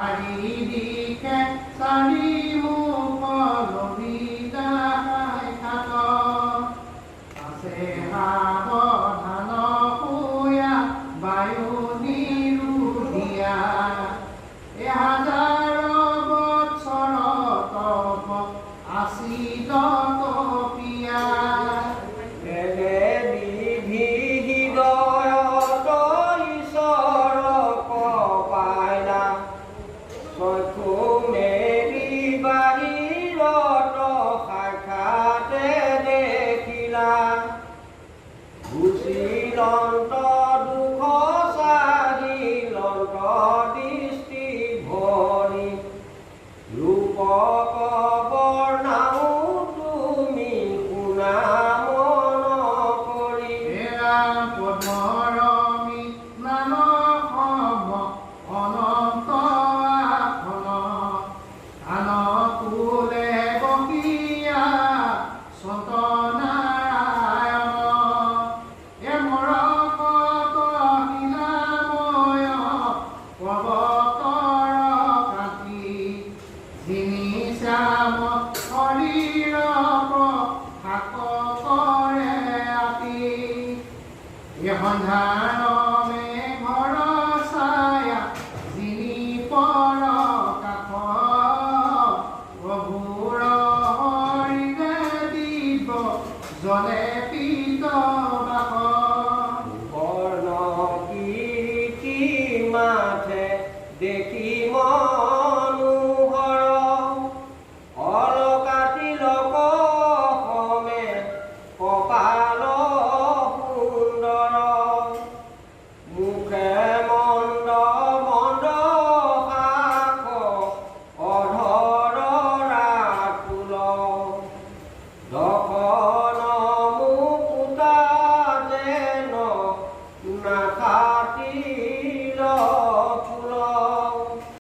চাৰিদিশে চাৰিমুখলবিদায় খাট আছে সাৱধান শুয়া বায়ু নিৰোধিয়া এহাজাৰ বৎসৰ তপ আছিত তপিয়া লন্ত দুখ চাহিলন্ত দৃষ্টি ভৰি ৰূপক বৰ্ণাও তুমি শুনা মন কৰি পদ্মৰমী নানসম অনন্ত আসন আনকুলে বহিয়া সন্ধানমে ঘৰ ছায়া যিনি পৰ কাষ প্ৰভুৰ হৰিৰে দিব জলে পীত বাস বৰ্ণ কীৰ্তি মাথে দেখি মনোহৰ অলকাতি লোক সমে কপাল মুখে মন্দ মন্দ শাখ অধৰ ৰাতুল দখন মুকুতা যেন নাখা